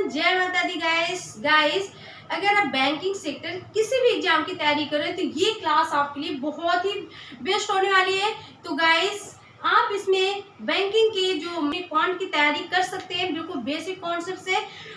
जय माता दी गाइस। अगर आप बैंकिंग सेक्टर किसी भी एग्जाम की तैयारी कर रहे हैं तो ये क्लास आपके लिए बहुत ही बेस्ट होने वाली है। तो गाइस आप इसमें बैंकिंग की जो क्वांट की तैयारी कर सकते हैं, बिल्कुल बेसिक कॉन्सेप्ट से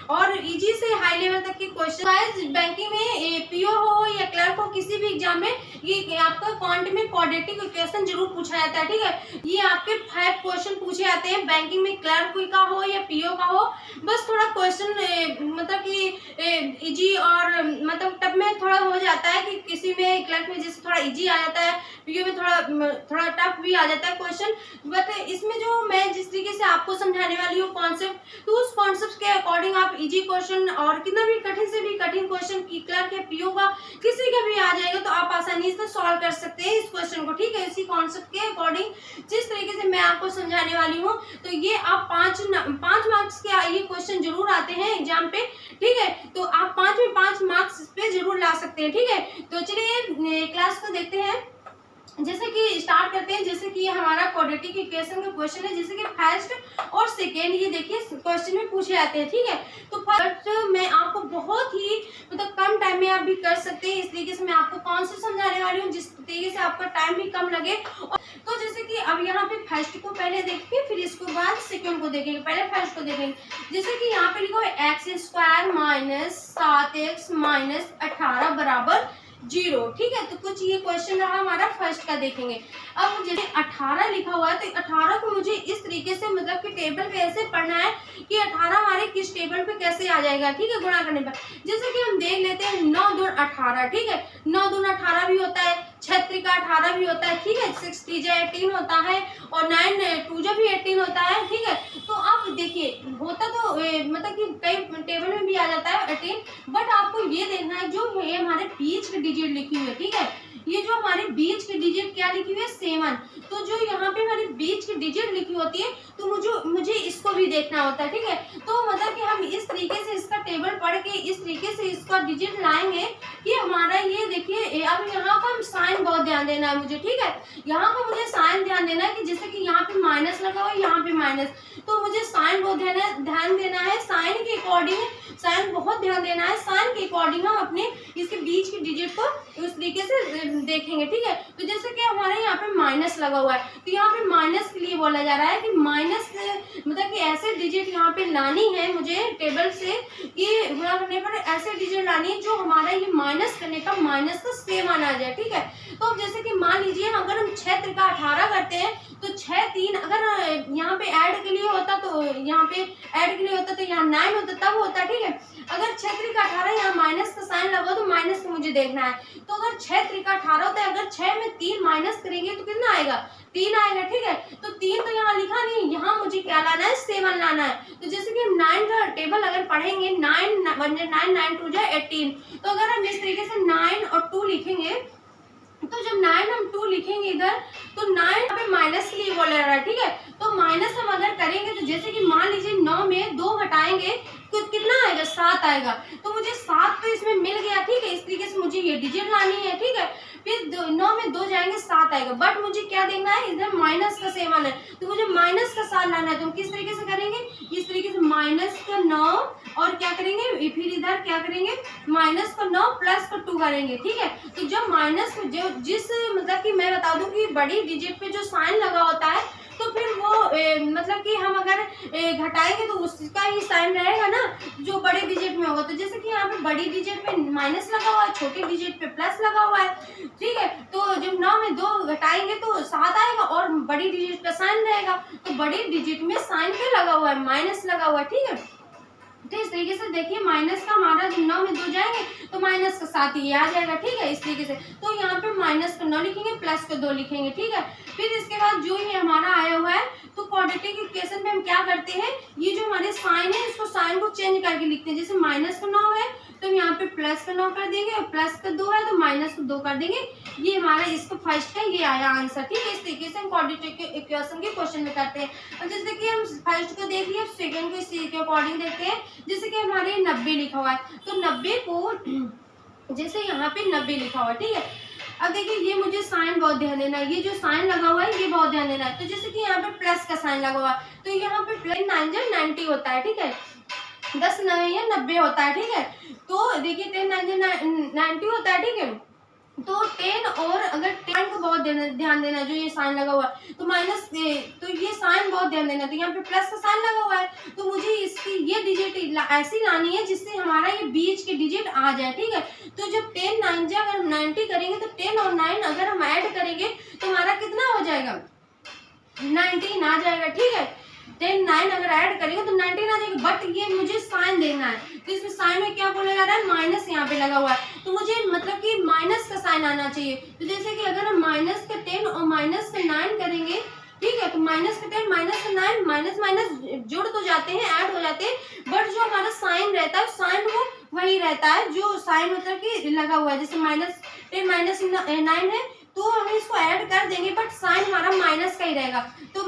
और इजी से हाई लेवल तक के क्वेश्चन। गाइस बैंकिंग में पीओ हो या क्लर्क हो, किसी भी एग्जाम में ये आपका क्वांट में क्वाड्रेटिक इक्वेशन जरूर पूछा जाता है। ठीक है, ये आपके 5 क्वेश्चन पूछे जाते हैं बैंकिंग में, क्लर्क का हो या पीओ का हो। बस थोड़ा क्वेश्चन मतलब कि इजी और मतलब टफ में थोड़ा हो जाता है कि किसी में क्लर्क में जैसे थोड़ा इजी आ जाता है, पीओ में थोड़ा टफ भी आ जाता है क्वेश्चन। बट इसमें जो मैं जिस तरीके से आपको समझाने वाली हूँ कॉन्सेप्ट, तो उस कॉन्सेप्ट के अकॉर्डिंग आप इजी क्वेश्चन और कितना भी कठिन से भी कठिन क्वेश्चन की क्लर्क या पीओ का किसी का भी आ जाएगा तो आप आसानी से सॉल्व कर सकते हैं इस क्वेश्चन को। ठीक है, इसी कॉन्सेप्ट के अकॉर्डिंग जिस तरीके से मैं आपको समझाने वाली हूँ, तो ये आप 5 मार्क्स के ये क्वेश्चन जरूर आते हैं एग्जाम पे। ठीक है, तो आप 5 में 5 मार्क्स पे जरूर ला सकते हैं। ठीक है, तो चलिए क्लास को देखते हैं। जैसे कि स्टार्ट करते हैं। जैसे कि हमारा क्वाड्रेटिक इक्वेशन का क्वेश्चन है, जैसे कि फर्स्ट और सेकेंड ये देखिए क्वेश्चन में पूछे जाते हैं। ठीक है, तो फर्स्ट मैं आपको बहुत ही मतलब कम टाइम में आप भी कर सकते हैं। इस तरीके से मैं आपको कॉन्सेप्ट समझाने वाली हूँ जिस तरीके से आपका टाइम भी कम लगे। तो जैसे कि अब यहाँ पे फर्स्ट को पहले देखेंगे, फिर इसके बाद सेकेंड को देखेंगे। पहले फर्स्ट को देखेंगे। जैसे कि यहाँ पे लिखा है x² माइनस 7x माइनस 18 बराबर 0। ठीक है, तो कुछ ये क्वेश्चन रहा हमारा फर्स्ट का देखेंगे। अब जैसे 18 लिखा हुआ है तो 18 को मुझे इस तरीके से मतलब कि टेबल पे ऐसे पढ़ना है कि 18 हमारे किस टेबल पे कैसे आ जाएगा। ठीक है, गुणा करने पर जैसे कि हम देख लेते हैं 9 दूनी 18। ठीक है, 9 दूनी 18 भी होता है, 6 त्रिका 18 भी होता है। ठीक है, 6 3 18 होता है और 9 2 भी 18 होता है। ठीक है, तो आप देखिए होता तो मतलब कि कई टेबल में भी आ जाता है 18, बट आपको ये देखना है जो ये हमारे बीच के डिजिट लिखी हुई है। ठीक है, ये जो हमारे बीच की डिजिट क्या लिखी हुई है 7, तो जो यहाँ पे हमारे बीच की डिजिट लिखी होती है तो मुझे इसको भी देखना होता है। ठीक है, तो मतलब कि हम इस तरीके से इसका टेबल पढ़ के इस तरीके से इसका डिजिट लाएंगे कि हमारा ये देखिए। अब यहाँ का साइन बहुत ध्यान देना है मुझे। ठीक है, यहाँ का मुझे साइन ध्यान देना है कि जैसे कि यहाँ पे माइनस लगा हुआ है, यहाँ पे माइनस, तो मुझे साइन बहुत ध्यान देना है। साइन के अकॉर्डिंग साइन बहुत ध्यान देना है। साइन के अकॉर्डिंग हम अपने इसके बीच की डिजिट को उस तरीके से देखेंगे। ठीक है, तो जैसे कि हमारे यहाँ पे माइनस लगा हुआ है तो यहाँ पे माइनस के लिए बोला जा रहा है कि माइनस मतलब कि ऐसे डिजिट यहाँ पे लानी है मुझे टेबल से, ये गुणा करने पर ऐसे डिजिट लानी है जो हमारा ये माइनस करने का माइनस का सेम आना जाए। ठीक है, तो अब जैसे कि मान लीजिए अगर हम 6 त्रिका 18 करते हैं तो 6 3 अगर यहाँ पे ऐड के लिए होता तो यहाँ पे ऐड के लिए होता तो यहाँ 9 होता तब होता। ठीक है, अगर 6 त्रिका 18 यहाँ माइनस का साइन लगा तो माइनस को मुझे देखना है। तो अगर 6 त्रिका 18 होता है, अगर 6 में 3 माइनस करेंगे तो कितना आएगा 3 आएगा। ठीक है, तो 3 तो यहाँ लिखा नहीं, यहाँ मुझे क्या लाना है 7 लाना है। तो जैसे कि हम 9 का टेबल अगर पढ़ेंगे 9 9 2 18, तो अगर हम इस तरीके से 9 और 2 लिखेंगे तो जब 9 हम 2 लिखेंगे इधर तो 9 पे माइनस के लिए बोला जा रहा है। ठीक है, तो माइनस हम अगर करेंगे तो जैसे कि मान लीजिए 9 में 2 घटाएंगे तो कितना आएगा 7 आएगा, तो मुझे 7 तो इसमें मिल गया। ठीक है, इस तरीके से मुझे ये डिजिट लानी है। ठीक है, फिर 9 में 2 जाएंगे 7 आएगा, बट मुझे क्या देखना है इधर माइनस का 7 है तो मुझे माइनस का 7 लाना है। तो हम किस तरीके से करेंगे, इस तरीके से माइनस का 9 और क्या करेंगे फिर इधर क्या करेंगे माइनस का 9 प्लस का 2 करेंगे। ठीक है, तो जब माइनस जो जिस मतलब कि मैं बता दूं कि बड़ी डिजिट पे जो साइन लगा होता है तो फिर वो मतलब कि हम अगर घटाएंगे तो उसका ही साइन रहेगा ना जो बड़े डिजिट में होगा। तो जैसे कि यहाँ पे बड़ी डिजिट पे माइनस लगा हुआ है, छोटी डिजिट पे प्लस लगा हुआ है। ठीक है, तो जब 9 में 2 घटाएंगे तो 7 आएगा और बड़ी डिजिट का साइन रहेगा, तो बड़ी डिजिट में साइन क्या लगा हुआ है माइनस लगा हुआ है। ठीक है, तो इस तरीके से देखिए माइनस का हमारा 9 में 2 जाएंगे तो माइनस का 7 ये आ जाएगा। ठीक है, इस तरीके से तो यहाँ पे माइनस का 9 लिखेंगे प्लस का 2 लिखेंगे। ठीक है, फिर इसके बाद जो ये हमारा आया हुआ है तो क्वाड्रेटिक इक्वेशन में हम क्या करते हैं, ये जो हमारे साइन है इसको साइन को चेंज करके लिखते हैं। जैसे माइनस का 9 है तो हम यहाँ पे प्लस का 9 कर देंगे और प्लस का 2 है तो माइनस का 2 कर देंगे। ये हमारा इसको फर्स्ट का ये आया आंसर। ठीक है, इस तरीके से हम क्वाड्रेटिक इक्वेशन के क्वेश्चन में करते हैं। और जैसे कि हम फर्स्ट को देख लिया, सेकंड को इसी के अकॉर्डिंग देखते हैं। जैसे कि हमारे 90 लिखा हुआ है तो 90 को जैसे यहाँ पे 90 लिखा हुआ है। ठीक है, अब देखिए ये मुझे साइन बहुत ध्यान देना है, ये जो साइन लगा हुआ है ये बहुत ध्यान देना है। तो जैसे कि यहाँ पे प्लस का साइन लगा हुआ है तो यहाँ पे प्लस 9 90 होता है। ठीक है, 10 9 या 90 होता है, ठीक है। तो देखिए 10 9 90 होता है, ठीक है। तो 10 और अगर 10 को बहुत ध्यान देना, जो ये साइन लगा हुआ है, तो माइनस, तो ये साइन बहुत ध्यान देना, तो यहाँ पे प्लस का साइन लगा हुआ है, तो मुझे इसकी ये डिजिट ऐसी लानी है जिससे हमारा ये बीच के डिजिट आ जाए, ठीक है। तो जब 10 9 जा अगर 90 करेंगे तो 10 और 9 अगर हम ऐड करेंगे तो हमारा कितना हो जाएगा, 19 आ जाएगा, ठीक है। 10 9 अगर ऐड करेंगे तो 19 आ जाएगा, बट ये मुझे साइन देना है, तो इसमें साइन में क्या बोला जा रहा है, माइनस यहाँ पे लगा हुआ है, तो मुझे मतलब कि माइनस का साइन आना चाहिए। तो जैसे कि अगर हम माइनस का 10 और माइनस का 9 करेंगे, ठीक है, तो माइनस का 10 माइनस का 9 माइनस माइनस जुड़ तो जाते हैं, ऐड हो जाते हैं, बट जो हमारा साइन रहता है साइन वो वही रहता है जो साइन मतलब कि लगा हुआ है। जैसे माइनस 10 माइनस 9 है तो हम इसको ऐड कर देंगे, बट साइन हमारा माइनस का ही रहेगा, तो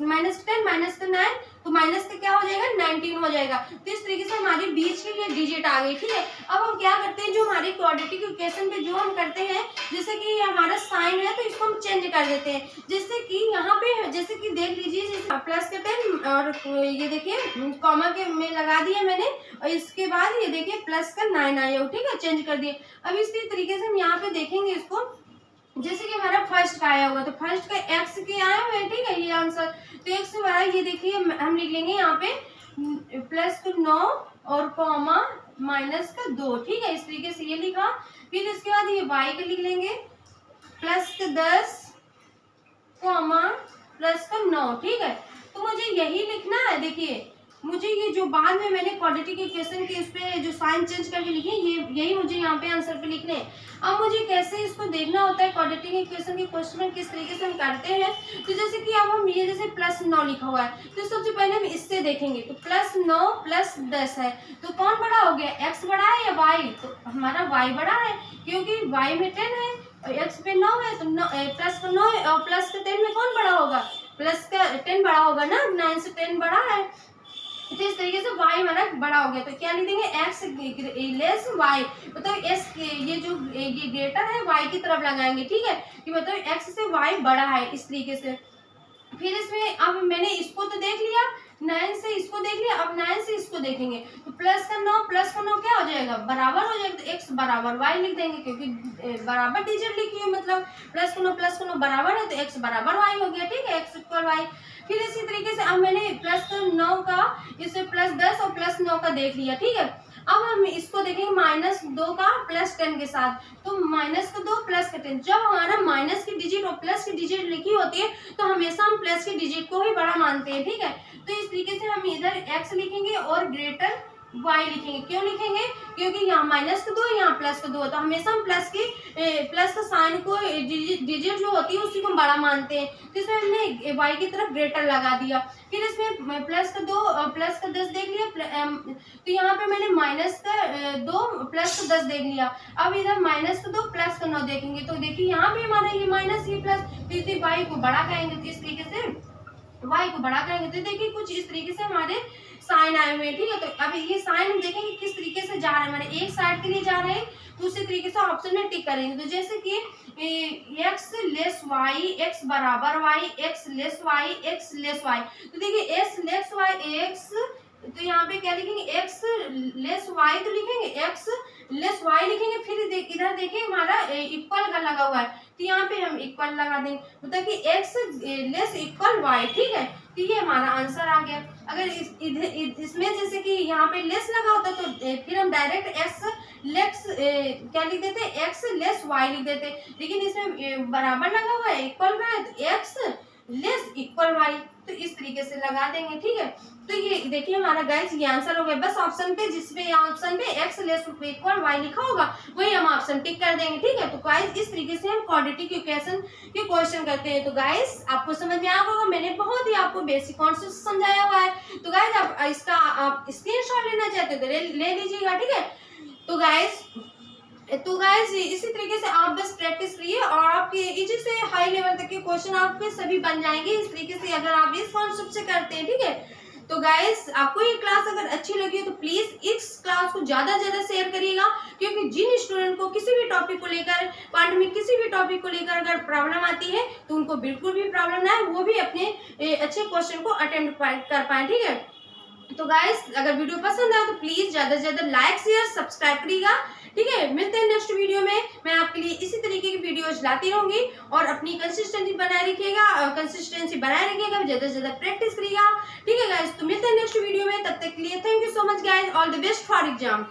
माइनस 10 माइनस 9, तो माइनस का क्या हो जाएगा, 19 हो जाएगा। तो इस तरीके से हमारी बीच की ये डिजिट आ गई, ठीक है। अब हम क्या करते हैं, जो हमारी क्वाड्रेटिक इक्वेशन पे जो हम करते हैं, जैसे कि हमारा साइन है तो इसको हम चेंज कर देते हैं, जैसे कि यहाँ पे जैसे कि देख लीजिए, जैसे प्लस के 10 और ये देखिए कॉमा के में लगा दिया मैंने, और इसके बाद ये देखिए प्लस का 9 आया, ठीक है, चेंज कर दिए। अब इसी तरीके से हम यहाँ पे देखेंगे इसको, जैसे कि हमारा फर्स्ट का आया हुआ, तो फर्स्ट का एक्स के आए हुए हैं, ठीक है, ये आंसर। तो एक्स से बड़ा ये देखिए हम लिख लेंगे यहाँ पे प्लस का 9 और कॉमा माइनस का 2, ठीक है, इस तरीके से ये लिखा। फिर इसके बाद ये वाई का लिख लेंगे प्लस का 10 कॉमा प्लस का 9, ठीक है। तो मुझे यही लिखना है, देखिए मुझे ये जो बाद में मैंने क्वाड्रेटिक इक्वेशन के इस पे जो साइन चेंज करके लिखे ये यही मुझे यहाँ पे आंसर पे लिखने हैं। अब मुझे कैसे इसको देखना होता है, क्वाड्रेटिक इक्वेशन के क्वेश्चन किस तरीके से हम करते हैं। तो जैसे कि अब हम ये जैसे प्लस 9 लिखा हुआ है, तो सबसे पहले हम इससे देखेंगे, तो प्लस 9 प्लस 10 है, तो कौन बड़ा हो गया, एक्स बड़ा है या वाई, तो हमारा वाई बड़ा है, क्योंकि वाई में 10 है और एक्स पे 9 है, तो प्लस का 9 और प्लस का 10 में कौन बड़ा होगा, प्लस का 10 बड़ा होगा ना, 9 से 10 बड़ा है, तो इस तरीके से y हमारा बड़ा हो गया। तो क्या लिख देंगे, x लेस y, मतलब s ये जो ये ग्रेटर है y की तरफ लगाएंगे, ठीक है, कि मतलब x से y बड़ा है, इस तरीके से। फिर इसमें अब मैंने इसको तो देख लिया, 9 से इसको देख लिया, अब 9 से इसको देखेंगे, तो प्लस का 9 क्या हो जाएगा, बराबर हो जाएगा, तो x बराबर y लिख देंगे, क्योंकि बराबर डिजिट लिखी है, मतलब प्लस का 9 बराबर है, तो x बराबर y हो गया, ठीक है, x इक्वल y। फिर इसी तरीके से अब मैंने प्लस 9 का इससे प्लस 10 और प्लस 9 का देख लिया, ठीक है। अब हम इसको देखेंगे माइनस 2 का प्लस 10 के साथ, तो माइनस का 2 प्लस का 10, जब हमारा माइनस की डिजिट और प्लस की डिजिट लिखी होती है तो हमेशा हम प्लस की डिजिट को ही बड़ा मानते हैं, ठीक है। तो इस तरीके से हम इधर x लिखेंगे और ग्रेटर y लिखेंगे, क्यों लिखेंगे, क्योंकि यहाँ माइनस का 2 यहाँ प्लस का 2, तो हमेशा हम प्लस का साइन को डिजिट जो होती है उसी को बड़ा मानते हैं, तो इसमें हमने y की तरफ ग्रेटर लगा दिया। फिर इसमें प्लस का 2 और प्लस का 10 देख लिया, तो यहाँ पे मैंने माइनस का 2 प्लस का 10 देख लिया। अब इधर माइनस का 2 प्लस का 9 देखेंगे, तो देखिए यहाँ पे हमारा ये माइनस ये प्लस, तो इसी y को बड़ा करेंगे, तो इस तरीके से y को बड़ा करेंगे, तो देखिए कुछ इस तरीके से हमारे साइन आए हुए हैं, ठीक है। तो अब ये साइन हम देखेंगे किस तरीके से जा रहे हैं, हमारे एक साइड के लिए जा रहे हैं, तो उसी तरीके से ऑप्शन में टिक करेंगे। तो जैसे कि x लेस y, x बराबर y, x less y, x less y, तो देखिए x लेस y x, तो यहाँ पे क्या लिखेंगे, x लेस y, तो लिखेंगे x लेस y लिखेंगे। फिर इधर देखिए हमारा इक्वल का लगा हुआ है, तो यहाँ पे हम इक्वल लगा देंगे, मतलब कि x लेस इक्वल y, ठीक है, तो ये हमारा आंसर आ गया। अगर इसमें जैसे कि यहाँ पे लेस लगा होता तो फिर हम डायरेक्ट x लेस क्या लिख देते, x लेस y लिख देते, लेकिन इसमें बराबर लगा हुआ है, इक्वल का है, तो x लेस इक्वल y, तो इस तरीके से लगा देंगे, ठीक है। तो ये देखिए हमारा गाइस ये आंसर हो गया। बस ऑप्शन पे जिसपे ऑप्शन पे x लेस इक्वल y लिखा होगा वही हम ऑप्शन टिक कर देंगे, ठीक है। तो गाइस इस तरीके से हम क्वाड्रेटिक इक्वेशन के क्वेश्चन करते हैं। तो गाइस आपको समझ में आ गया होगा, मैंने बहुत ही आपको बेसिक कॉन्सेप्ट समझाया हुआ है। तो गाइस आप इसका आप स्क्रीनशॉट लेना चाहते हो तो ले लीजिएगा, ठीक है। तो गाइस इसी तरीके से आप बस प्रैक्टिस करिए और आपके इजी से हाई लेवल तक के क्वेश्चन आपके सभी बन जाएंगे इस तरीके से, अगर आप इस कॉन्सेप्ट से करते हैं, ठीक है। तो गाइस आपको ये क्लास अगर अच्छी लगी हो तो प्लीज इस क्लास को ज्यादा से ज्यादा शेयर करिएगा, क्योंकि जिन स्टूडेंट को किसी भी टॉपिक को लेकर पार्ट में किसी भी टॉपिक को लेकर अगर प्रॉब्लम आती है तो उनको बिल्कुल भी प्रॉब्लम ना है, वो भी अपने अच्छे क्वेश्चन को अटेम्प्ट कर पाए, ठीक है। तो गाइस अगर वीडियो पसंद आए तो प्लीज ज्यादा से ज्यादा लाइक शेयर सब्सक्राइब करिएगा। ठीक है, मिलते हैं नेक्स्ट वीडियो में। मैं आपके लिए इसी तरीके की वीडियोज लाती रहूंगी और अपनी कंसिस्टेंसी बनाए रखिएगा, ज्यादा से ज्यादा प्रैक्टिस करिएगा। ठीक है गाइस, तो मिलते हैं नेक्स्ट वीडियो में, तब तक के लिए thank you so much guys, all the best for exam.